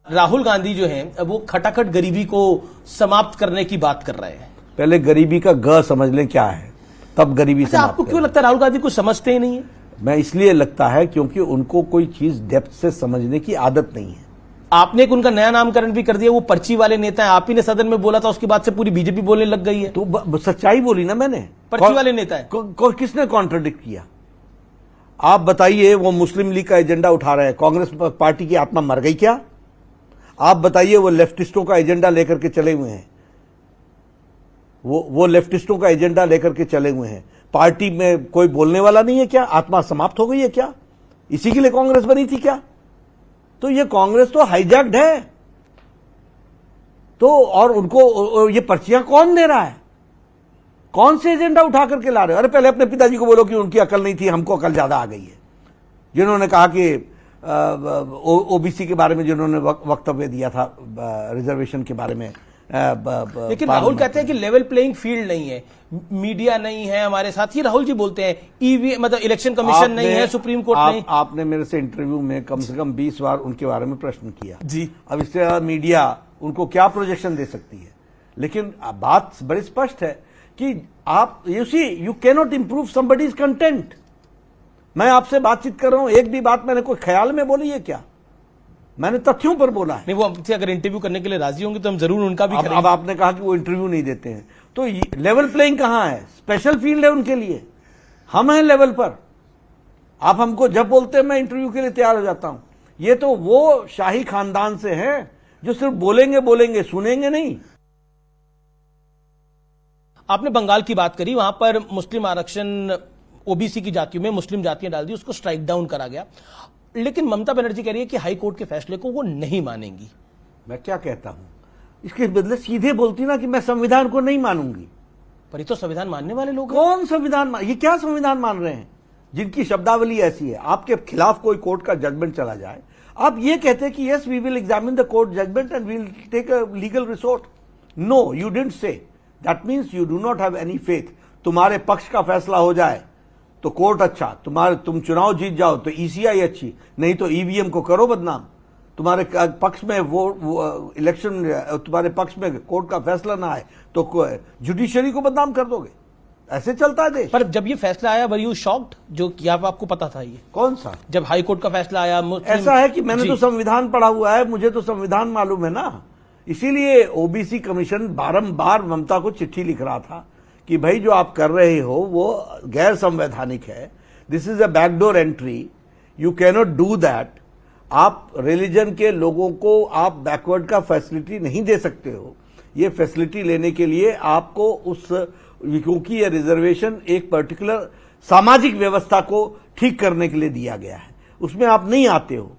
राहुल गांधी जो हैं वो खटाखट गरीबी को समाप्त करने की बात कर रहे हैं। पहले गरीबी का ग समझ लें क्या है, तब गरीबी अच्छा, आपको क्यों लगता है राहुल गांधी कुछ समझते ही नहीं है? मैं इसलिए लगता है क्योंकि उनको कोई चीज डेप्थ से समझने की आदत नहीं है। आपने एक उनका नया नामकरण भी कर दिया, वो पर्ची वाले नेता है। आप ही ने सदन में बोला था, उसके बाद से पूरी बीजेपी बोलने लग गई है। तो सच्चाई बोली ना मैंने। पर्ची वाले नेता है। किसने कॉन्ट्रडिक्ट किया? आप बताइए, वो मुस्लिम लीग का एजेंडा उठा रहे हैं, कांग्रेस पार्टी की आत्मा मर गई क्या? आप बताइए, वो लेफ्टिस्टों का एजेंडा लेकर के चले हुए हैं, वो लेफ्टिस्टों का एजेंडा लेकर के चले हुए हैं। पार्टी में कोई बोलने वाला नहीं है क्या? आत्मा समाप्त हो गई है क्या? इसी के लिए कांग्रेस बनी थी क्या? तो ये कांग्रेस तो हाईजैक्ड है। तो और उनको ये पर्चियां कौन दे रहा है? कौन से एजेंडा उठा करके ला रहे हो? अरे पहले अपने पिताजी को बोलो कि उनकी अकल नहीं थी, हमको अकल ज्यादा आ गई है। जिन्होंने कहा कि ओबीसी के बारे में जिन्होंने वक्तव्य दिया था, रिजर्वेशन के बारे में। लेकिन राहुल कहते हैं कि लेवल प्लेइंग फील्ड नहीं है, मीडिया नहीं है हमारे साथ। ये राहुल जी बोलते हैं ईवी मतलब इलेक्शन कमीशन नहीं है, सुप्रीम कोर्ट नहीं। आपने मेरे से इंटरव्यू में कम से कम 20 बार उनके बारे में प्रश्न किया जी। अब इससे मीडिया उनको क्या प्रोजेक्शन दे सकती है? लेकिन बात बड़ी स्पष्ट है कि आप you can not improve somebody's content. मैं आपसे बातचीत कर रहा हूं, एक भी बात मैंने कोई ख्याल में बोली है क्या? मैंने तथ्यों पर बोला है। नहीं, वो हमसे अगर इंटरव्यू करने के लिए राजी होंगे तो हम जरूर उनका भी करेंगे। अब आपने कहा कि वो इंटरव्यू नहीं देते हैं, तो लेवल प्लेइंग कहां है? स्पेशल फील्ड है उनके लिए, हम हैं लेवल पर। आप हमको जब बोलते हैं मैं इंटरव्यू के लिए तैयार हो जाता हूं। ये तो वो शाही खानदान से है जो सिर्फ बोलेंगे, सुनेंगे नहीं। आपने बंगाल की बात करी, वहां पर मुस्लिम आरक्षण ओबीसी की जातियों में मुस्लिम जातियां डाल दी, उसको स्ट्राइक डाउन करा गया। लेकिन ममता बनर्जी कह रही है कि हाई कोर्ट के फैसले को वो नहीं मानेंगी। मैं क्या कहता हूं, इसके बदले सीधे बोलती ना कि मैं संविधान को नहीं मानूंगी। पर ये तो संविधान मानने वाले लोग हैं। कौन संविधान ये क्या संविधान मान रहे हैं जिनकी शब्दावली ऐसी है? आपके खिलाफ कोई कोर्ट का जजमेंट चला जाए, आप ये कहते हैं कि yes we will examine the court judgement and we will take a legal resort. No, you didn't say. That means you do not have any faith. तुम्हारे पक्ष का फैसला हो जाए तो कोर्ट अच्छा, तुम चुनाव जीत जाओ तो ईसीआई अच्छी, नहीं तो ईवीएम को करो बदनाम। तुम्हारे पक्ष में वो इलेक्शन, तुम्हारे पक्ष में कोर्ट का फैसला ना आए तो जुडिशरी को बदनाम कर दोगे। ऐसे चलता है देश। पर जब ये फैसला आया, वर यू शॉक्ड? जो कि आपको पता था ये कौन सा? जब हाई कोर्ट का फैसला आया। ऐसा है कि मैंने तो संविधान पढ़ा हुआ है, मुझे तो संविधान मालूम है ना। इसीलिए ओबीसी कमीशन बारंबार ममता को चिट्ठी लिख रहा था कि भाई जो आप कर रहे हो वो गैर संवैधानिक है, this is a backdoor entry, you can not do that. आप रिलीजन के लोगों को आप बैकवर्ड का फैसिलिटी नहीं दे सकते हो। ये फैसिलिटी लेने के लिए आपको क्योंकि ये रिजर्वेशन एक पर्टिकुलर सामाजिक व्यवस्था को ठीक करने के लिए दिया गया है, उसमें आप नहीं आते हो।